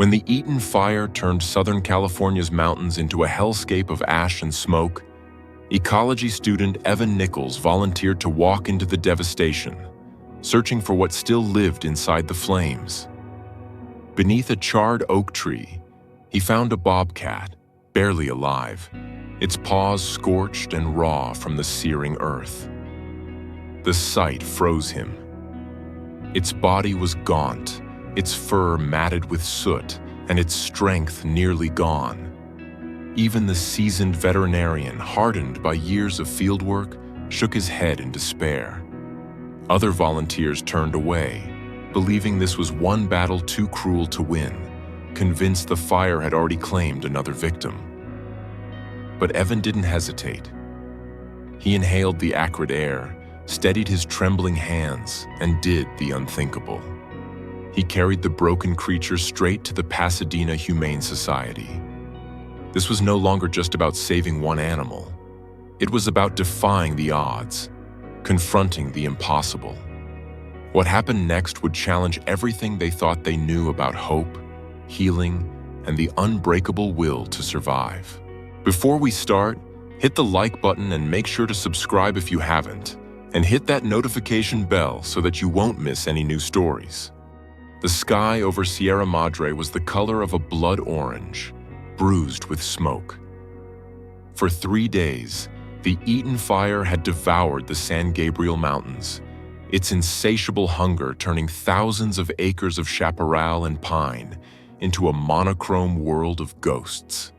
When the Eaton fire turned Southern California's mountains into a hellscape of ash and smoke, ecology student Evan Nichols volunteered to walk into the devastation, searching for what still lived inside the flames. Beneath a charred oak tree, he found a bobcat, barely alive, its paws scorched and raw from the searing earth. The sight froze him. Its body was gaunt, its fur matted with soot, and its strength nearly gone. Even the seasoned veterinarian, hardened by years of fieldwork, shook his head in despair. Other volunteers turned away, believing this was one battle too cruel to win, convinced the fire had already claimed another victim. But Evan didn't hesitate. He inhaled the acrid air, steadied his trembling hands, and did the unthinkable. He carried the broken creature straight to the Pasadena Humane Society. This was no longer just about saving one animal. It was about defying the odds, confronting the impossible. What happened next would challenge everything they thought they knew about hope, healing, and the unbreakable will to survive. Before we start, hit the like button and make sure to subscribe if you haven't, and hit that notification bell so that you won't miss any new stories. The sky over Sierra Madre was the color of a blood orange, bruised with smoke. For 3 days, the Eaton fire had devoured the San Gabriel Mountains, its insatiable hunger turning thousands of acres of chaparral and pine into a monochrome world of ghosts.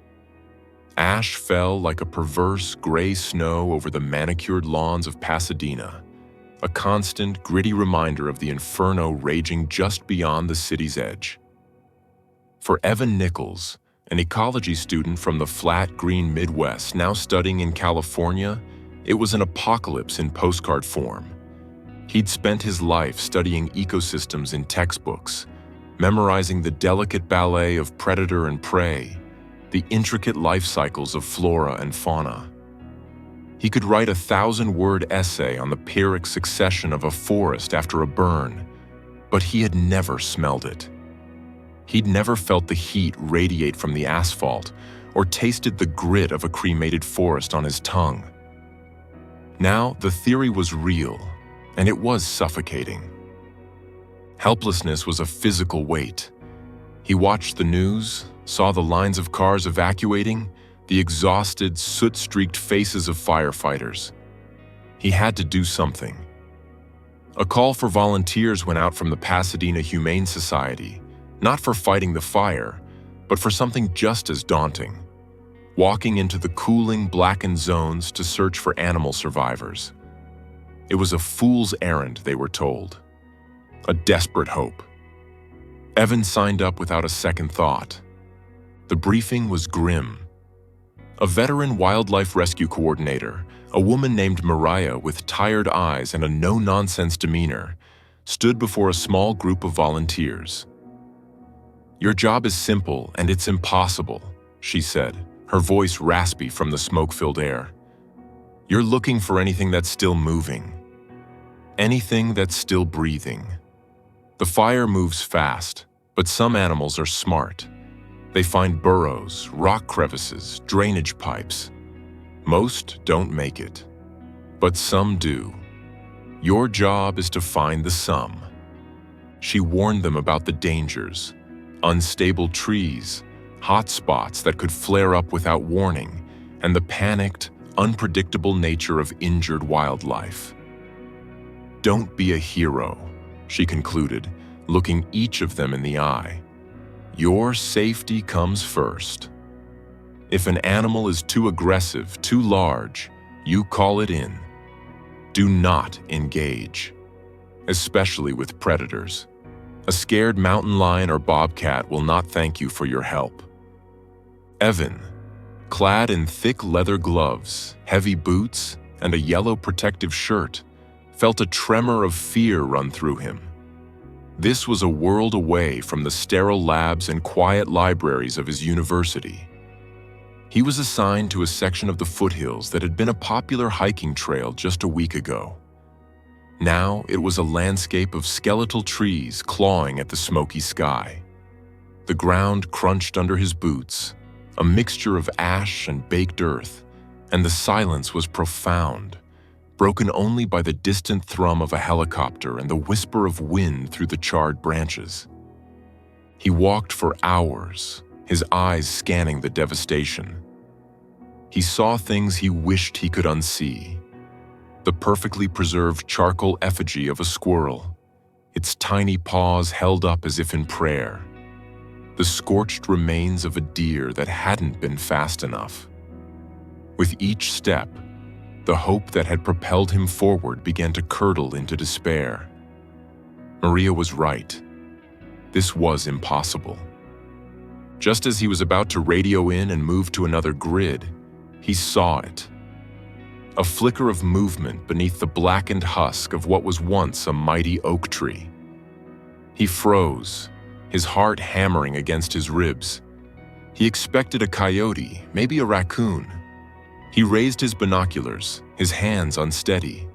Ash fell like a perverse gray snow over the manicured lawns of Pasadena, a constant, gritty reminder of the inferno raging just beyond the city's edge. For Evan Nichols, an ecology student from the flat, green Midwest now studying in California, it was an apocalypse in postcard form. He'd spent his life studying ecosystems in textbooks, memorizing the delicate ballet of predator and prey, the intricate life cycles of flora and fauna. He could write a 1,000-word essay on the Pyrrhic succession of a forest after a burn, but he had never smelled it. He'd never felt the heat radiate from the asphalt or tasted the grit of a cremated forest on his tongue. Now, the theory was real, and it was suffocating. Helplessness was a physical weight. He watched the news, saw the lines of cars evacuating, the exhausted, soot-streaked faces of firefighters. He had to do something. A call for volunteers went out from the Pasadena Humane Society, not for fighting the fire, but for something just as daunting: walking into the cooling, blackened zones to search for animal survivors. It was a fool's errand, they were told. A desperate hope. Evan signed up without a second thought. The briefing was grim. A veteran wildlife rescue coordinator, a woman named Mariah with tired eyes and a no-nonsense demeanor, stood before a small group of volunteers. "Your job is simple and it's impossible," she said, her voice raspy from the smoke-filled air. "You're looking for anything that's still moving. Anything that's still breathing. The fire moves fast, but some animals are smart. They find burrows, rock crevices, drainage pipes. Most don't make it, but some do. Your job is to find the some." She warned them about the dangers: unstable trees, hot spots that could flare up without warning, and the panicked, unpredictable nature of injured wildlife. "Don't be a hero," she concluded, looking each of them in the eye. "Your safety comes first. If an animal is too aggressive, too large, you call it in. Do not engage, especially with predators. A scared mountain lion or bobcat will not thank you for your help." Evan, clad in thick leather gloves, heavy boots, and a yellow protective shirt, felt a tremor of fear run through him. This was a world away from the sterile labs and quiet libraries of his university. He was assigned to a section of the foothills that had been a popular hiking trail just a week ago. Now it was a landscape of skeletal trees clawing at the smoky sky. The ground crunched under his boots, a mixture of ash and baked earth, and the silence was profound, broken only by the distant thrum of a helicopter and the whisper of wind through the charred branches. He walked for hours, his eyes scanning the devastation. He saw things he wished he could unsee. The perfectly preserved charcoal effigy of a squirrel, its tiny paws held up as if in prayer. The scorched remains of a deer that hadn't been fast enough. With each step, the hope that had propelled him forward began to curdle into despair. Maria was right. This was impossible. Just as he was about to radio in and move to another grid, he saw it. A flicker of movement beneath the blackened husk of what was once a mighty oak tree. He froze, his heart hammering against his ribs. He expected a coyote, maybe a raccoon. He raised his binoculars, his hands unsteady.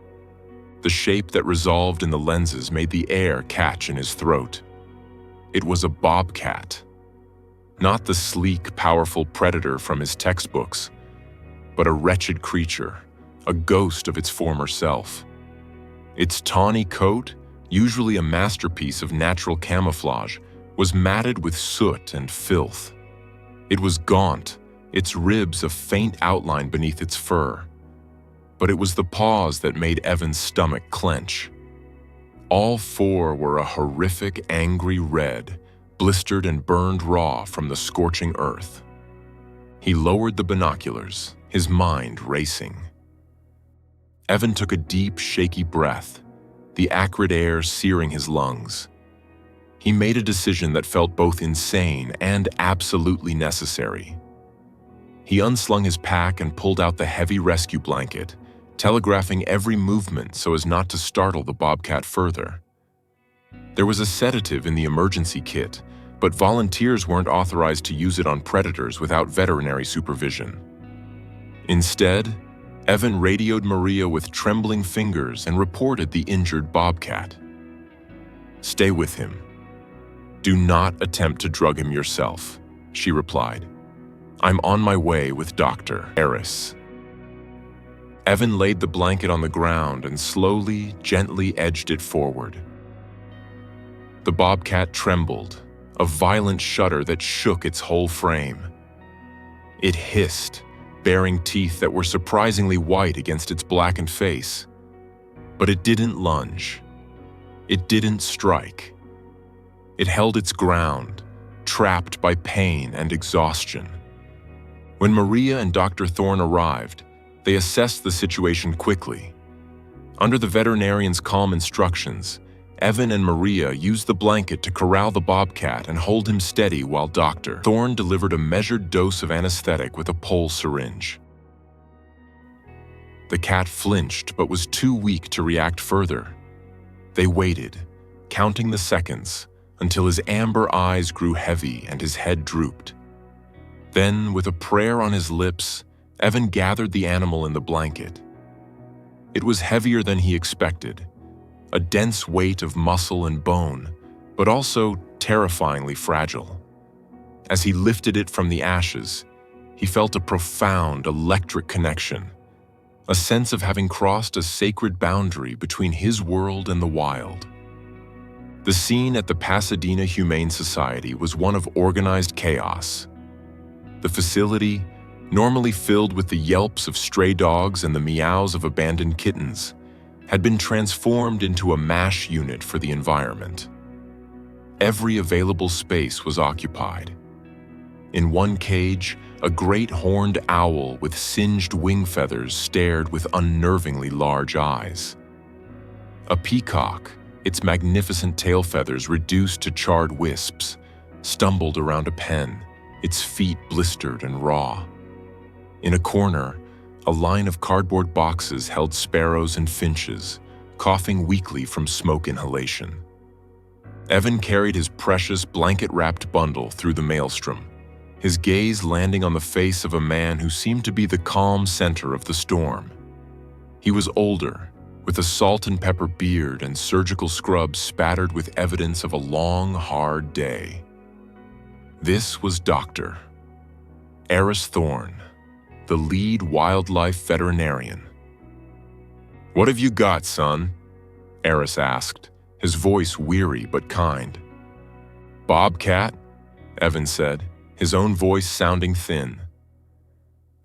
The shape that resolved in the lenses made the air catch in his throat. It was a bobcat. Not the sleek, powerful predator from his textbooks, but a wretched creature, a ghost of its former self. Its tawny coat, usually a masterpiece of natural camouflage, was matted with soot and filth. It was gaunt, its ribs a faint outline beneath its fur. But it was the paws that made Evan's stomach clench. All four were a horrific, angry red, blistered and burned raw from the scorching earth. He lowered the binoculars, his mind racing. Evan took a deep, shaky breath, the acrid air searing his lungs. He made a decision that felt both insane and absolutely necessary. He unslung his pack and pulled out the heavy rescue blanket, telegraphing every movement so as not to startle the bobcat further. There was a sedative in the emergency kit, but volunteers weren't authorized to use it on predators without veterinary supervision. Instead, Evan radioed Maria with trembling fingers and reported the injured bobcat. "Stay with him. Do not attempt to drug him yourself," she replied. "I'm on my way with Dr. Harris." Evan laid the blanket on the ground and slowly, gently edged it forward. The bobcat trembled, a violent shudder that shook its whole frame. It hissed, baring teeth that were surprisingly white against its blackened face. But it didn't lunge. It didn't strike. It held its ground, trapped by pain and exhaustion. When Maria and Dr. Thorne arrived, they assessed the situation quickly. Under the veterinarian's calm instructions, Evan and Maria used the blanket to corral the bobcat and hold him steady while Dr. Thorne delivered a measured dose of anesthetic with a pole syringe. The cat flinched but was too weak to react further. They waited, counting the seconds, until his amber eyes grew heavy and his head drooped. Then, with a prayer on his lips, Evan gathered the animal in the blanket. It was heavier than he expected, a dense weight of muscle and bone, but also terrifyingly fragile. As he lifted it from the ashes, he felt a profound electric connection, a sense of having crossed a sacred boundary between his world and the wild. The scene at the Pasadena Humane Society was one of organized chaos. The facility, normally filled with the yelps of stray dogs and the meows of abandoned kittens, had been transformed into a MASH unit for the environment. Every available space was occupied. In one cage, a great horned owl with singed wing feathers stared with unnervingly large eyes. A peacock, its magnificent tail feathers reduced to charred wisps, stumbled around a pen, its feet blistered and raw. In a corner, a line of cardboard boxes held sparrows and finches, coughing weakly from smoke inhalation. Evan carried his precious blanket-wrapped bundle through the maelstrom, his gaze landing on the face of a man who seemed to be the calm center of the storm. He was older, with a salt and pepper beard and surgical scrubs spattered with evidence of a long, hard day. This was Dr. Eris Thorne, the lead wildlife veterinarian. "What have you got, son?" Eris asked, his voice weary but kind. "Bobcat," Evan said, his own voice sounding thin.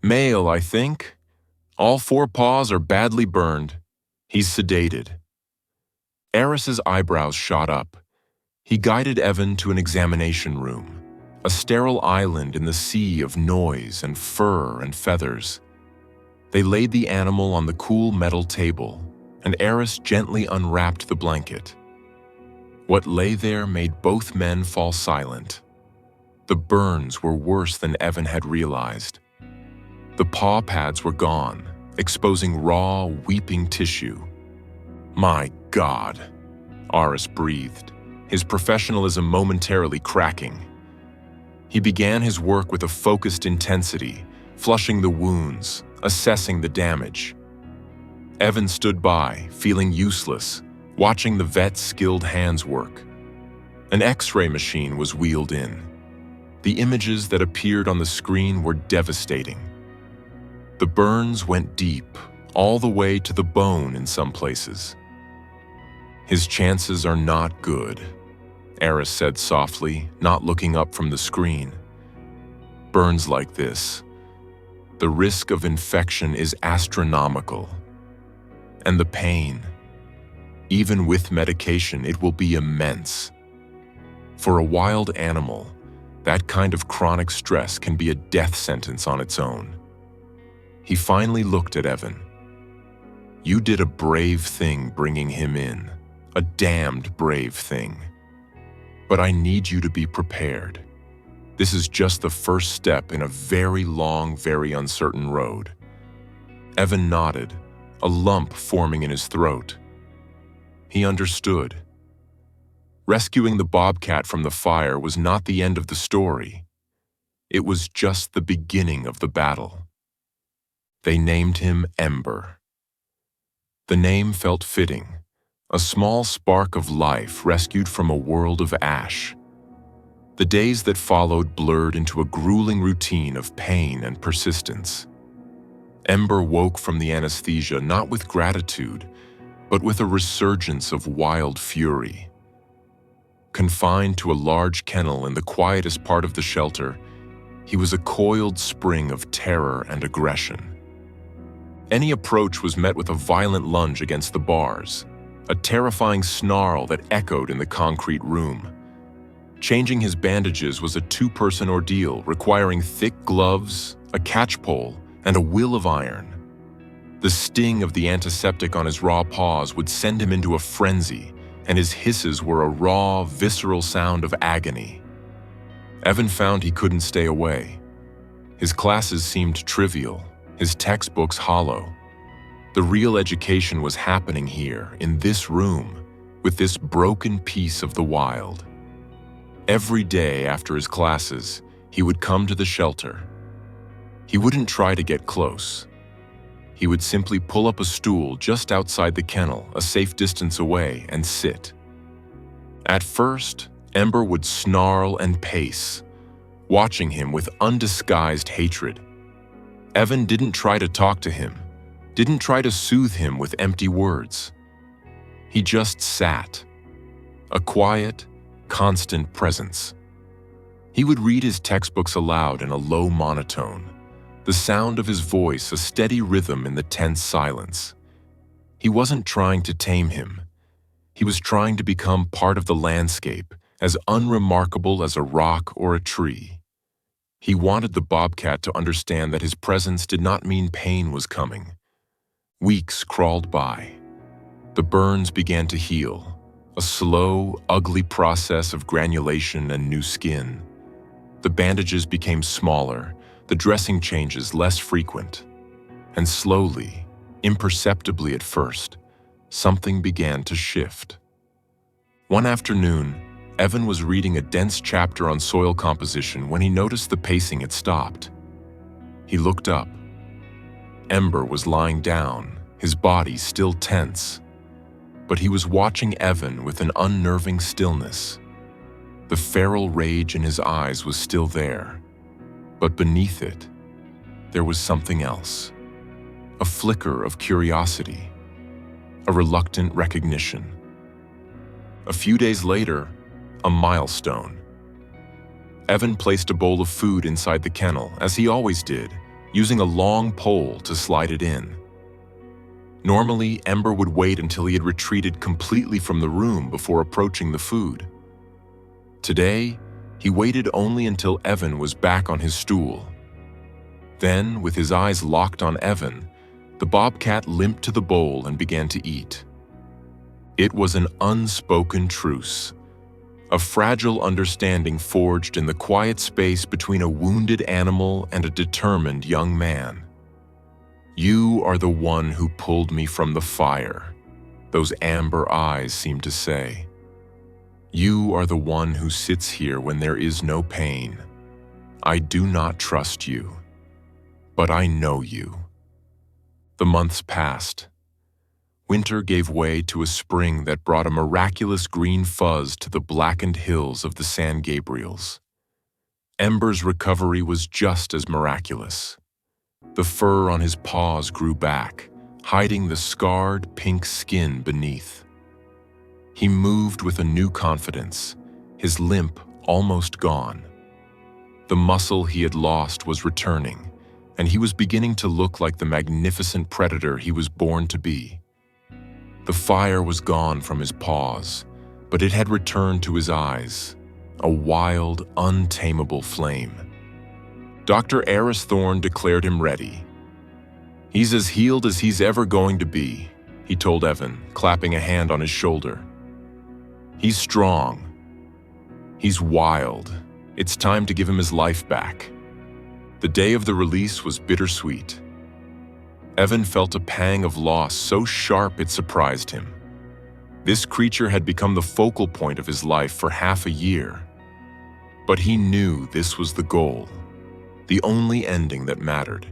"Male, I think. All 4 paws are badly burned. He's sedated." Eris's eyebrows shot up. He guided Evan to an examination room, a sterile island in the sea of noise and fur and feathers. They laid the animal on the cool metal table, and Eris gently unwrapped the blanket. What lay there made both men fall silent. The burns were worse than Evan had realized. The paw pads were gone, exposing raw, weeping tissue. "My God," Aris breathed, his professionalism momentarily cracking. He began his work with a focused intensity, flushing the wounds, assessing the damage. Evan stood by, feeling useless, watching the vet's skilled hands work. An X-ray machine was wheeled in. The images that appeared on the screen were devastating. The burns went deep, all the way to the bone in some places. "His chances are not good," Eris said softly, not looking up from the screen. "Burns like this, the risk of infection is astronomical. And the pain, even with medication, it will be immense. For a wild animal, that kind of chronic stress can be a death sentence on its own." He finally looked at Evan. "You did a brave thing bringing him in, a damned brave thing. But I need you to be prepared. This is just the first step in a very long, very uncertain road." Evan nodded, a lump forming in his throat. He understood. Rescuing the bobcat from the fire was not the end of the story. It was just the beginning of the battle. They named him Ember. The name felt fitting, a small spark of life rescued from a world of ash. The days that followed blurred into a grueling routine of pain and persistence. Ember woke from the anesthesia not with gratitude, but with a resurgence of wild fury. Confined to a large kennel in the quietest part of the shelter, he was a coiled spring of terror and aggression. Any approach was met with a violent lunge against the bars, a terrifying snarl that echoed in the concrete room. Changing his bandages was a 2-person ordeal requiring thick gloves, a catchpole, and a will of iron. The sting of the antiseptic on his raw paws would send him into a frenzy, and his hisses were a raw, visceral sound of agony. Evan found he couldn't stay away. His classes seemed trivial, his textbooks hollow. The real education was happening here, in this room, with this broken piece of the wild. Every day after his classes, he would come to the shelter. He wouldn't try to get close. He would simply pull up a stool just outside the kennel, a safe distance away, and sit. At first, Ember would snarl and pace, watching him with undisguised hatred. Evan didn't try to talk to him, didn't try to soothe him with empty words. He just sat, a quiet, constant presence. He would read his textbooks aloud in a low monotone, the sound of his voice a steady rhythm in the tense silence. He wasn't trying to tame him. He was trying to become part of the landscape, as unremarkable as a rock or a tree. He wanted the bobcat to understand that his presence did not mean pain was coming. Weeks crawled by. The burns began to heal, a slow, ugly process of granulation and new skin. The bandages became smaller, the dressing changes less frequent. And slowly, imperceptibly at first, something began to shift. One afternoon, Evan was reading a dense chapter on soil composition when he noticed the pacing had stopped. He looked up. Ember was lying down, his body still tense. But he was watching Evan with an unnerving stillness. The feral rage in his eyes was still there, but beneath it, there was something else. A flicker of curiosity, a reluctant recognition. A few days later, a milestone. Evan placed a bowl of food inside the kennel, as he always did, using a long pole to slide it in. Normally, Ember would wait until he had retreated completely from the room before approaching the food. Today, he waited only until Evan was back on his stool. Then, with his eyes locked on Evan, the bobcat limped to the bowl and began to eat. It was an unspoken truce, a fragile understanding forged in the quiet space between a wounded animal and a determined young man. "You are the one who pulled me from the fire," those amber eyes seemed to say. "You are the one who sits here when there is no pain. I do not trust you, but I know you." The months passed. Winter gave way to a spring that brought a miraculous green fuzz to the blackened hills of the San Gabriels. Ember's recovery was just as miraculous. The fur on his paws grew back, hiding the scarred pink skin beneath. He moved with a new confidence, his limp almost gone. The muscle he had lost was returning, and he was beginning to look like the magnificent predator he was born to be. The fire was gone from his paws, but it had returned to his eyes, a wild, untamable flame. Dr. Eris Thorne declared him ready. "He's as healed as he's ever going to be," he told Evan, clapping a hand on his shoulder. "He's strong. He's wild. It's time to give him his life back." The day of the release was bittersweet. Evan felt a pang of loss so sharp it surprised him. This creature had become the focal point of his life for half a year. But he knew this was the goal, the only ending that mattered.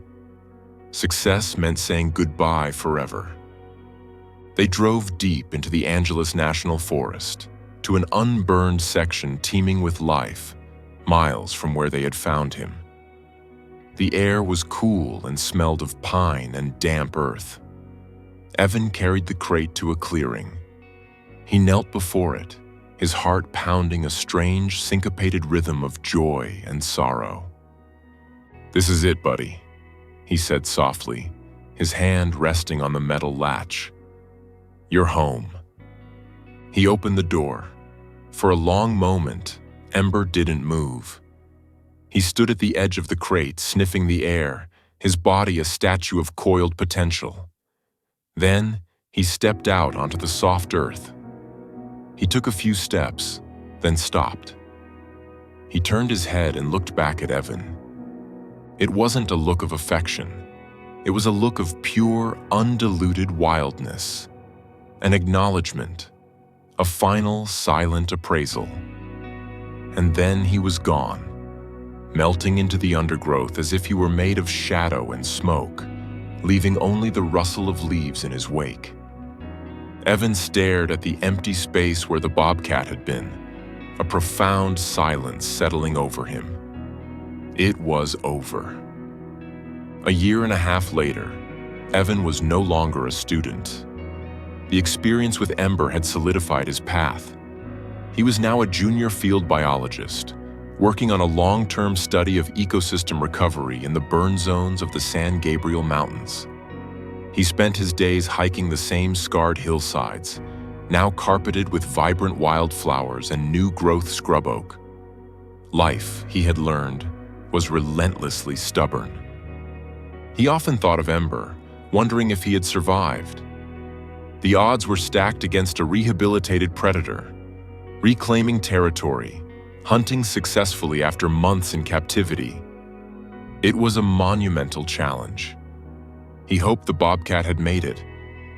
Success meant saying goodbye forever. They drove deep into the Angeles National Forest, to an unburned section teeming with life, miles from where they had found him. The air was cool and smelled of pine and damp earth. Evan carried the crate to a clearing. He knelt before it, his heart pounding a strange, syncopated rhythm of joy and sorrow. "This is it, buddy," he said softly, his hand resting on the metal latch. "You're home." He opened the door. For a long moment, Ember didn't move. He stood at the edge of the crate, sniffing the air, his body a statue of coiled potential. Then, he stepped out onto the soft earth. He took a few steps, then stopped. He turned his head and looked back at Evan. It wasn't a look of affection. It was a look of pure, undiluted wildness. An acknowledgement, a final, silent appraisal. And then he was gone, melting into the undergrowth as if he were made of shadow and smoke, leaving only the rustle of leaves in his wake. Evan stared at the empty space where the bobcat had been, a profound silence settling over him. It was over. A year and a half later, Evan was no longer a student. The experience with Ember had solidified his path. He was now a junior field biologist, working on a long-term study of ecosystem recovery in the burn zones of the San Gabriel Mountains. He spent his days hiking the same scarred hillsides, now carpeted with vibrant wildflowers and new-growth scrub oak. Life, he had learned, was relentlessly stubborn. He often thought of Ember, wondering if he had survived. The odds were stacked against a rehabilitated predator, reclaiming territory, hunting successfully after months in captivity. It was a monumental challenge. He hoped the bobcat had made it,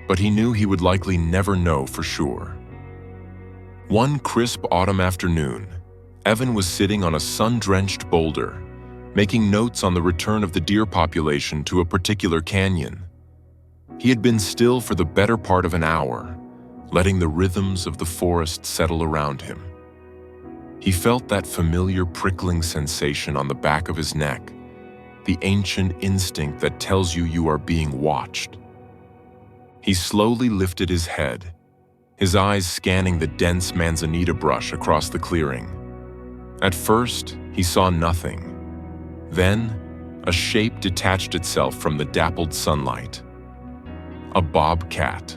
but he knew he would likely never know for sure. One crisp autumn afternoon, Evan was sitting on a sun-drenched boulder, making notes on the return of the deer population to a particular canyon. He had been still for the better part of an hour, letting the rhythms of the forest settle around him. He felt that familiar prickling sensation on the back of his neck, the ancient instinct that tells you are being watched. He slowly lifted his head, his eyes scanning the dense manzanita brush across the clearing. At first, he saw nothing. Then, a shape detached itself from the dappled sunlight. A bobcat.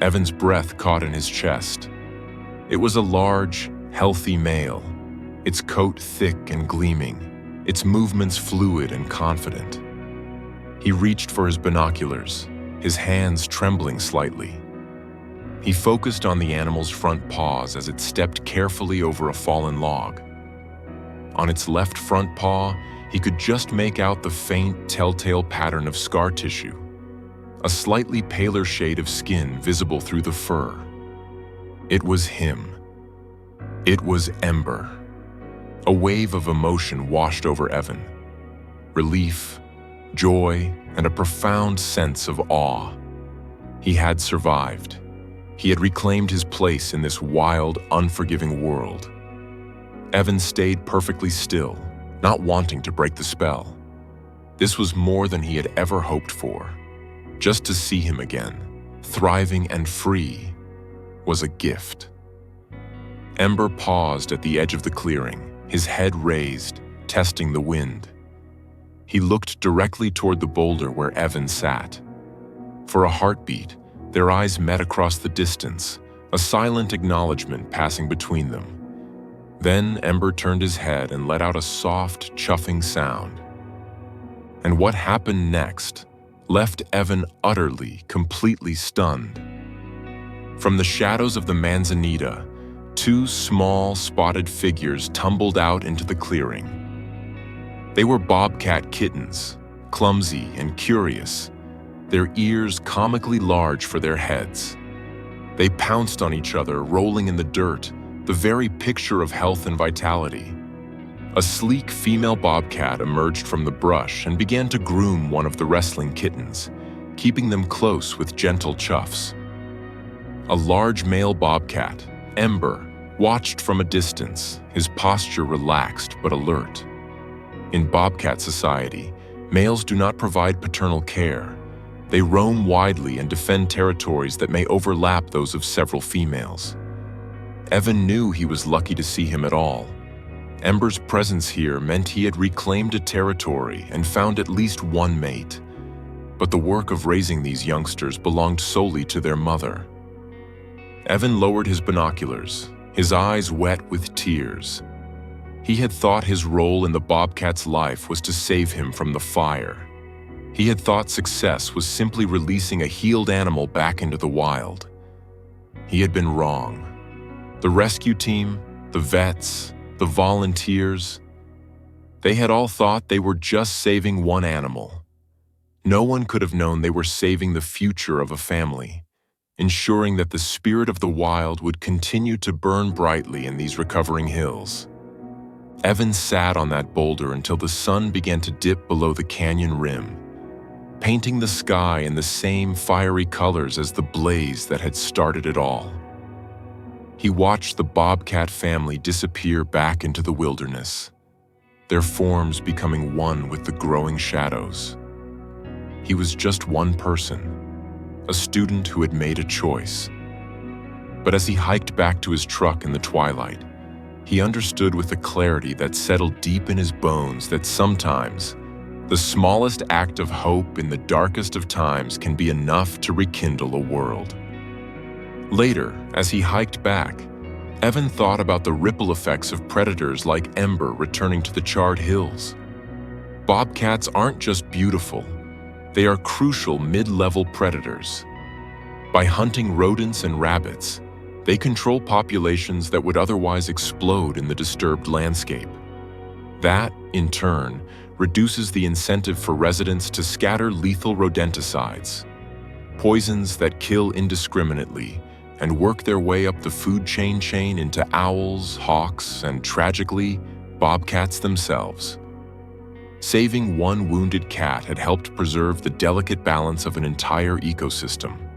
Evan's breath caught in his chest. It was a large, healthy male, its coat thick and gleaming, its movements fluid and confident. He reached for his binoculars, his hands trembling slightly. He focused on the animal's front paws as it stepped carefully over a fallen log. On its left front paw, he could just make out the faint, telltale pattern of scar tissue, a slightly paler shade of skin visible through the fur. It was him. It was Ember. A wave of emotion washed over Evan. Relief, joy, and a profound sense of awe. He had survived. He had reclaimed his place in this wild, unforgiving world. Evan stayed perfectly still, not wanting to break the spell. This was more than he had ever hoped for. Just to see him again, thriving and free, was a gift. Ember paused at the edge of the clearing, his head raised, testing the wind. He looked directly toward the boulder where Evan sat. For a heartbeat, their eyes met across the distance, a silent acknowledgement passing between them. Then Ember turned his head and let out a soft, chuffing sound. And what happened next left Evan utterly, completely stunned. From the shadows of the manzanita, two small, spotted figures tumbled out into the clearing. They were bobcat kittens, clumsy and curious, their ears comically large for their heads. They pounced on each other, rolling in the dirt, the very picture of health and vitality. A sleek female bobcat emerged from the brush and began to groom one of the wrestling kittens, keeping them close with gentle chuffs. A large male bobcat, Ember, watched from a distance, his posture relaxed but alert. In bobcat society, males do not provide paternal care. They roam widely and defend territories that may overlap those of several females. Evan knew he was lucky to see him at all. Ember's presence here meant he had reclaimed a territory and found at least one mate. But the work of raising these youngsters belonged solely to their mother. Evan lowered his binoculars, his eyes wet with tears. He had thought his role in the bobcat's life was to save him from the fire. He had thought success was simply releasing a healed animal back into the wild. He had been wrong. The rescue team, the vets, the volunteers, they had all thought they were just saving one animal. No one could have known they were saving the future of a family, ensuring that the spirit of the wild would continue to burn brightly in these recovering hills. Evan sat on that boulder until the sun began to dip below the canyon rim, painting the sky in the same fiery colors as the blaze that had started it all. He watched the bobcat family disappear back into the wilderness, their forms becoming one with the growing shadows. He was just one person, a student who had made a choice. But as he hiked back to his truck in the twilight, he understood with a clarity that settled deep in his bones that sometimes the smallest act of hope in the darkest of times can be enough to rekindle a world. Later, as he hiked back, Evan thought about the ripple effects of predators like Ember returning to the charred hills. Bobcats aren't just beautiful, they are crucial mid-level predators. By hunting rodents and rabbits, they control populations that would otherwise explode in the disturbed landscape. That, in turn, reduces the incentive for residents to scatter lethal rodenticides, poisons that kill indiscriminately and work their way up the food chain into owls, hawks, and tragically, bobcats themselves. Saving one wounded cat had helped preserve the delicate balance of an entire ecosystem.